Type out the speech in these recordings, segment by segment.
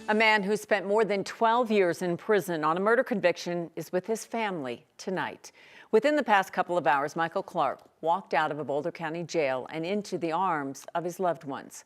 A man who spent more than 12 years in prison on a murder conviction is with his family tonight. Within the past couple of hours, Michael Clark walked out of a Boulder County jail and into the arms of his loved ones.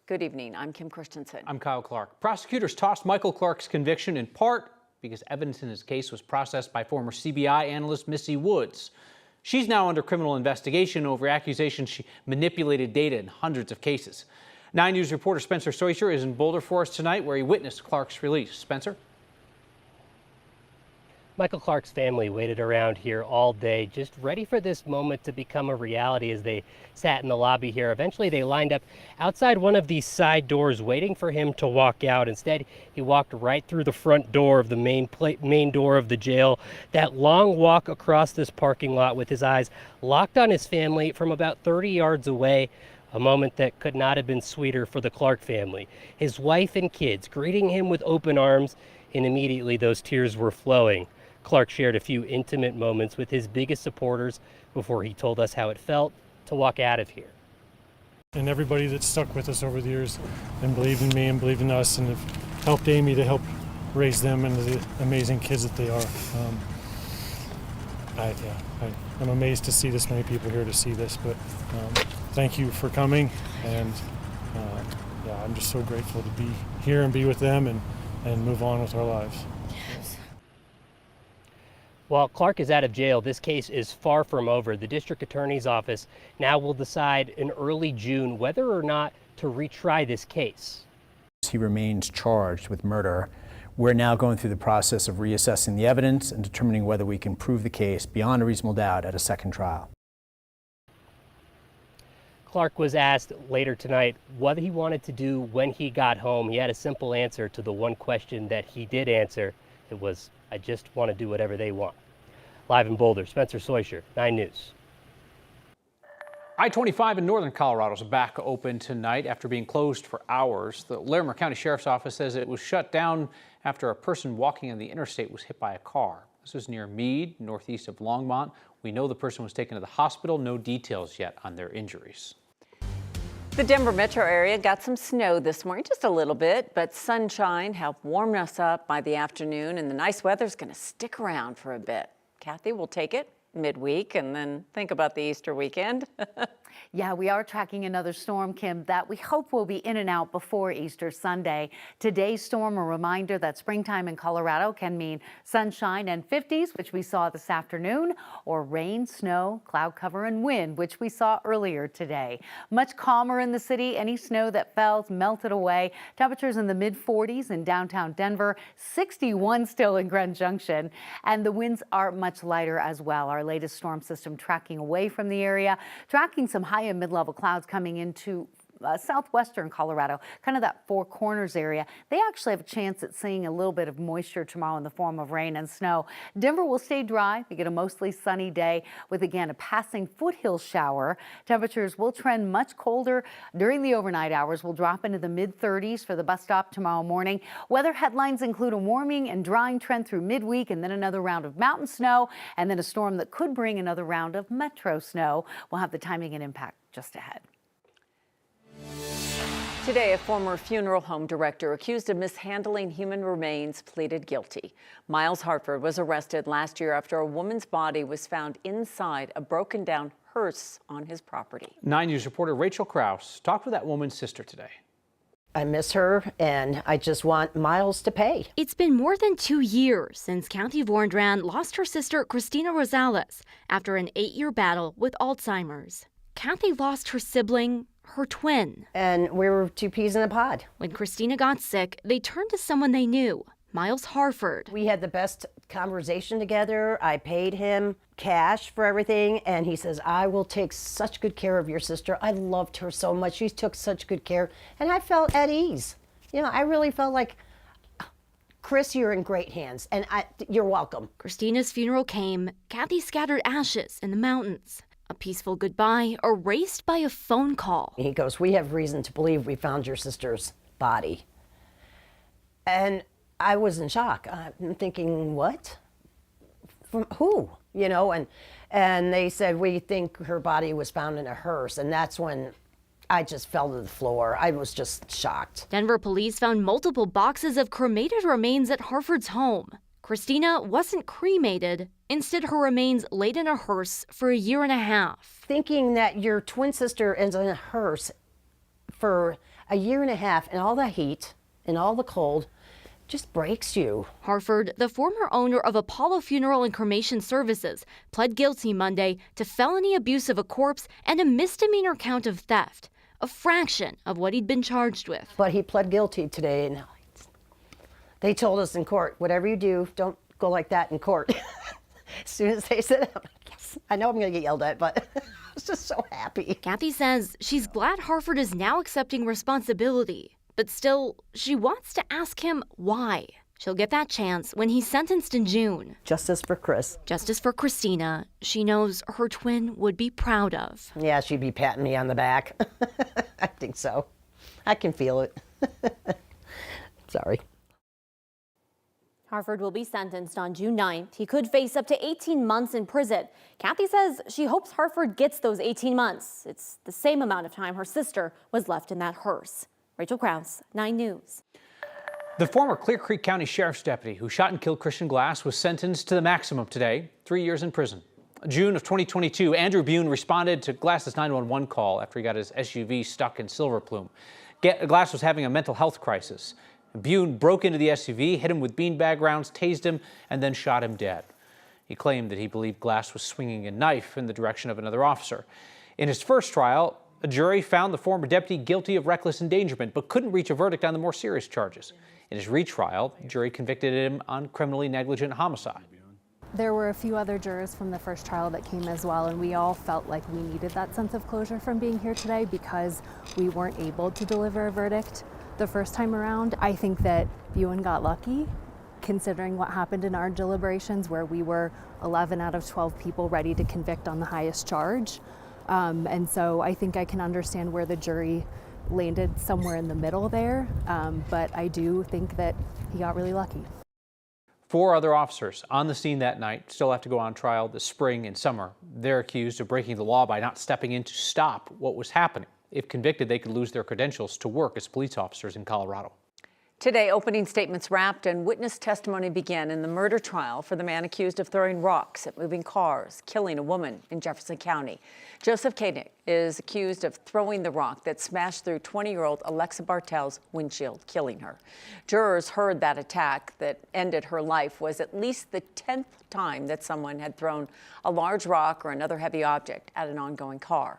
Good evening. I'm Kim Christensen. I'm Kyle Clark. Prosecutors tossed Michael Clark's conviction in part because evidence in his case was processed by former CBI analyst Missy Woods. She's now under criminal investigation over accusations she manipulated data in hundreds of cases. 9 News reporter Spencer Soisher is in Boulder for us tonight, where he witnessed Clark's release. Spencer? Michael Clark's family waited around here all day, just ready for this moment to become a reality as they sat in the lobby here. Eventually, they lined up outside one of these side doors waiting for him to walk out. Instead, he walked right through the front door of the main door of the jail. That long walk across this parking lot with his eyes locked on his family from about 30 yards away. A moment that could not have been sweeter for the Clark family. His wife and kids greeting him with open arms, and immediately those tears were flowing. Clark shared a few intimate moments with his biggest supporters before he told us how it felt to walk out of here. And everybody that stuck with us over the years and believed in me and believed in us and have helped Amy to help raise them into the amazing kids that they are. I'm amazed to see this many people here to see this, but thank you for coming, and I'm just so grateful to be here and be with them and move on with our lives. While Clark is out of jail, this case is far from over. The district attorney's office now will decide in early June whether or not to retry this case. He remains charged with murder. We're now going through the process of reassessing the evidence and determining whether we can prove the case beyond a reasonable doubt at a second trial. Clark was asked later tonight what he wanted to do when he got home. He had a simple answer to the one question that he did answer. It was, "I just want to do whatever they want." Live in Boulder, Spencer Soisher, 9 News. I-25 in northern Colorado is back open tonight after being closed for hours. The Larimer County Sheriff's Office says it was shut down after a person walking on the interstate was hit by a car. This was near Meade, northeast of Longmont. We know the person was taken to the hospital. No details yet on their injuries. The Denver metro area got some snow this morning, just a little bit, but sunshine helped warm us up by the afternoon, and the nice weather's going to stick around for a bit. Kathy will take it midweek and then think about the Easter weekend. Yeah, we are tracking another storm, Kim, that we hope will be in and out before Easter Sunday. Today's storm, a reminder that springtime in Colorado can mean sunshine and 50s, which we saw this afternoon, or rain, snow, cloud cover, and wind, which we saw earlier today. Much calmer in the city. Any snow that fell melted away. Temperatures in the mid-40s in downtown Denver, 61 still in Grand Junction, and the winds are much lighter as well. Our latest storm system tracking away from the area, tracking some high and mid-level clouds coming into southwestern Colorado, kind of that Four Corners area. They actually have a chance at seeing a little bit of moisture tomorrow in the form of rain and snow. Denver will stay dry. We get a mostly sunny day with, again, a passing foothill shower. Temperatures will trend much colder during the overnight hours. We'll drop into the mid-30s for the bus stop tomorrow morning. Weather headlines include a warming and drying trend through midweek, and then another round of mountain snow, and then a storm that could bring another round of metro snow. We'll have the timing and impact just ahead. Today, a former funeral home director accused of mishandling human remains pleaded guilty. Miles Hartford was arrested last year after a woman's body was found inside a broken-down hearse on his property. 9 News reporter Rachel Krause talked with that woman's sister today. I miss her, and I just want Miles to pay. It's been more than 2 years since Kathy Vorndran lost her sister Christina Rosales after an 8-year battle with Alzheimer's. Kathy lost her sibling, her twin. And we were two peas in a pod. When Christina got sick, they turned to someone they knew, Miles Hartford. We had the best conversation together. I paid him cash for everything, and he says, "I will take such good care of your sister. I loved her so much. She took such good care." And I felt at ease. You know, I really felt like, Chris, you're in great hands, and you're welcome. Christina's funeral came. Kathy scattered ashes in the mountains. A peaceful goodbye erased by a phone call. He goes, "We have reason to believe we found your sister's body." And I was in shock. I'm thinking, what? From who? You know, and they said, "We think her body was found in a hearse." And that's when I just fell to the floor. I was just shocked. Denver police found multiple boxes of cremated remains at Harford's home. Christina wasn't cremated. Instead, her remains laid in a hearse for a year and a half. Thinking that your twin sister is in a hearse for a year and a half and all the heat and all the cold just breaks you. Harford, the former owner of Apollo Funeral and Cremation Services, pled guilty Monday to felony abuse of a corpse and a misdemeanor count of theft, a fraction of what he'd been charged with. But he pled guilty today, and they told us in court, whatever you do, don't go like that in court. As soon as they said it, I'm like, yes, I know I'm going to get yelled at, but I was just so happy. Kathy says she's glad Harford is now accepting responsibility, but still, she wants to ask him why. She'll get that chance when he's sentenced in June. Justice for Chris. Justice for Christina, she knows her twin would be proud of. Yeah, she'd be patting me on the back. I think so. I can feel it. Sorry. Harford will be sentenced on June 9th. He could face up to 18 months in prison. Kathy says she hopes Harford gets those 18 months. It's the same amount of time her sister was left in that hearse. Rachel Krause, 9 News. The former Clear Creek County Sheriff's deputy who shot and killed Christian Glass was sentenced to the maximum today, 3 years in prison. June of 2022, Andrew Bune responded to Glass's 911 call after he got his SUV stuck in Silver Plume. Glass was having a mental health crisis. Bune broke into the SUV, hit him with beanbag rounds, tased him, and then shot him dead. He claimed that he believed Glass was swinging a knife in the direction of another officer. In his first trial, a jury found the former deputy guilty of reckless endangerment, but couldn't reach a verdict on the more serious charges. In his retrial, the jury convicted him on criminally negligent homicide. There were a few other jurors from the first trial that came as well, and we all felt like we needed that sense of closure from being here today because we weren't able to deliver a verdict the first time around. I think that Bune got lucky, considering what happened in our deliberations, where we were 11 out of 12 people ready to convict on the highest charge. And so I think I can understand where the jury landed somewhere in the middle there, but I do think that he got really lucky. 4 other officers on the scene that night still have to go on trial this spring and summer. They're accused of breaking the law by not stepping in to stop what was happening. If convicted, they could lose their credentials to work as police officers in Colorado. Today, opening statements wrapped and witness testimony began in the murder trial for the man accused of throwing rocks at moving cars, killing a woman in Jefferson County. Joseph Koenig is accused of throwing the rock that smashed through 20-year-old Alexa Bartel's windshield, killing her. Jurors heard that attack that ended her life was at least the 10th time that someone had thrown a large rock or another heavy object at an ongoing car.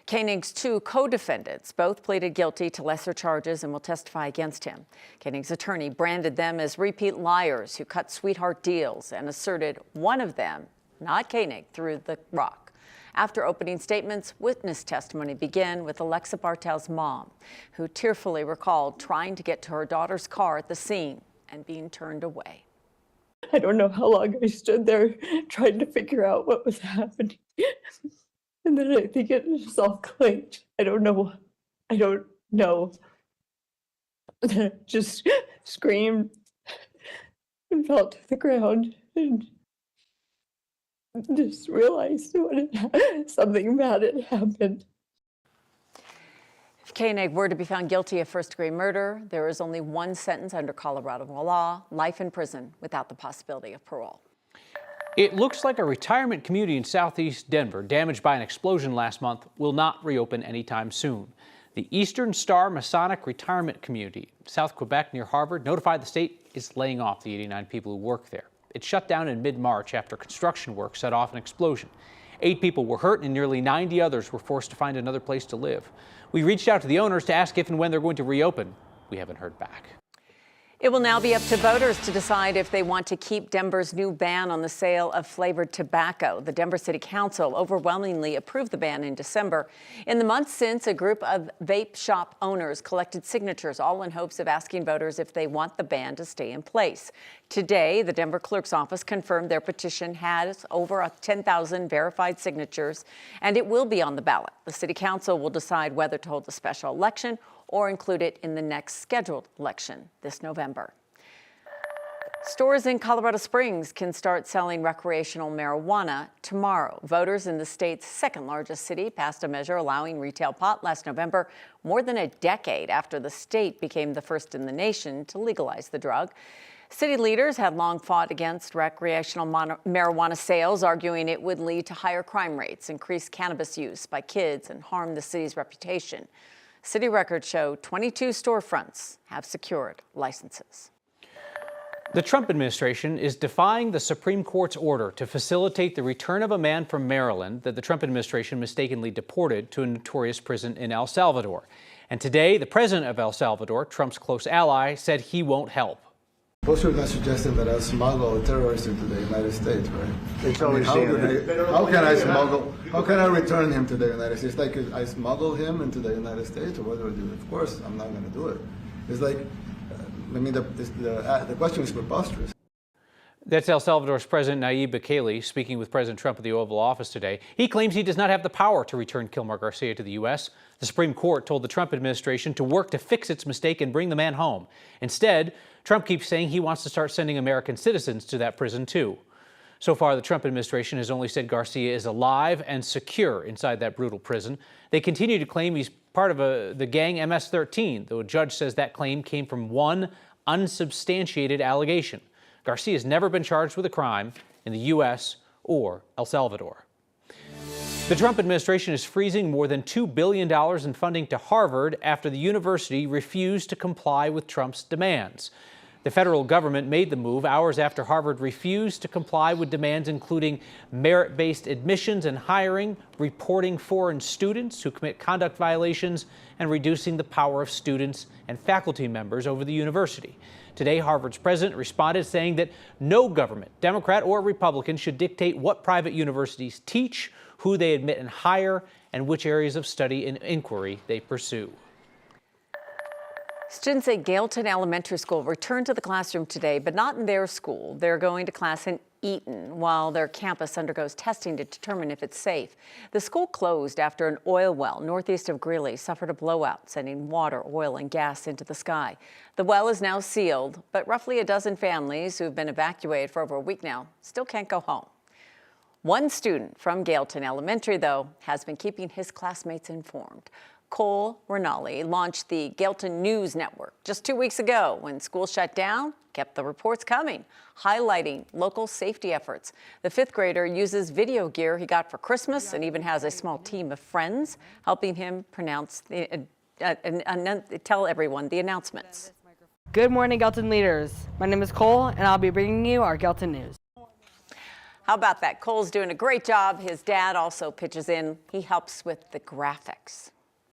Koenig's 2 co-defendants both pleaded guilty to lesser charges and will testify against him. Koenig's attorney branded them as repeat liars who cut sweetheart deals and asserted one of them, not Koenig, threw the rock. After opening statements, witness testimony began with Alexa Bartel's mom, who tearfully recalled trying to get to her daughter's car at the scene and being turned away. I don't know how long I stood there trying to figure out what was happening. And then I think it just all clicked. I don't know. Then I just screamed and fell to the ground and just realized something bad had happened. If Koenig were to be found guilty of first-degree murder, there is only one sentence under Colorado law: life in prison without the possibility of parole. It looks like a retirement community in southeast Denver, damaged by an explosion last month, will not reopen anytime soon. The Eastern Star Masonic Retirement Community, South Quebec near Harvard, notified the state is laying off the 89 people who work there. It shut down in mid-March after construction work set off an explosion. 8 people were hurt and nearly 90 others were forced to find another place to live. We reached out to the owners to ask if and when they're going to reopen. We haven't heard back. It will now be up to voters to decide if they want to keep Denver's new ban on the sale of flavored tobacco. The Denver City Council overwhelmingly approved the ban in December. In the months since, a group of vape shop owners collected signatures, all in hopes of asking voters if they want the ban to stay in place. Today, the Denver Clerk's office confirmed their petition has over 10,000 verified signatures, and it will be on the ballot. The City Council will decide whether to hold a special election or include it in the next scheduled election this November. Stores in Colorado Springs can start selling recreational marijuana tomorrow. Voters in the state's second largest city passed a measure allowing retail pot last November, more than a decade after the state became the first in the nation to legalize the drug. City leaders had long fought against recreational marijuana sales, arguing it would lead to higher crime rates, increase cannabis use by kids, and harm the city's reputation. City records show 22 storefronts have secured licenses. The Trump administration is defying the Supreme Court's order to facilitate the return of a man from Maryland that the Trump administration mistakenly deported to a notorious prison in El Salvador. And today, the president of El Salvador, Trump's close ally, said he won't help. Those are not suggesting that I smuggle a terrorist into the United States, right? It's always how can I smuggle? How can I return him to the United States? Like I smuggle him into the United States, or what do I do? Of course, I'm not going to do it. It's like, I mean, the question is preposterous. That's El Salvador's President Nayib Bukele speaking with President Trump at the Oval Office today. He claims he does not have the power to return Kilmer Garcia to the U.S. The Supreme Court told the Trump administration to work to fix its mistake and bring the man home. Instead, Trump keeps saying he wants to start sending American citizens to that prison, too. So far, the Trump administration has only said Garcia is alive and secure inside that brutal prison. They continue to claim he's part of the gang MS-13, though a judge says that claim came from one unsubstantiated allegation. Garcia has never been charged with a crime in the U.S. or El Salvador. The Trump administration is freezing more than $2 billion in funding to Harvard after the university refused to comply with Trump's demands. The federal government made the move hours after Harvard refused to comply with demands including merit-based admissions and hiring, reporting foreign students who commit conduct violations, and reducing the power of students and faculty members over the university. Today, Harvard's president responded saying that no government, Democrat or Republican, should dictate what private universities teach, who they admit and hire, and which areas of study and inquiry they pursue. Students at Gailton Elementary School returned to the classroom today, but not in their school. They're going to class in Eaton while their campus undergoes testing to determine if it's safe. The school closed after an oil well northeast of Greeley suffered a blowout, sending water, oil, and gas into the sky. The well is now sealed, but roughly a dozen families who've been evacuated for over a week now still can't go home. One student from Gailton Elementary, though, has been keeping his classmates informed. Cole Rinaldi launched the Gailton News Network just 2 weeks ago when school shut down, kept the reports coming, highlighting local safety efforts. The fifth grader uses video gear he got for Christmas and even has a small team of friends helping him tell everyone the announcements. Good morning, Gailton leaders. My name is Cole, and I'll be bringing you our Gailton News. How about that? Cole's doing a great job. His dad also pitches in. He helps with the graphics.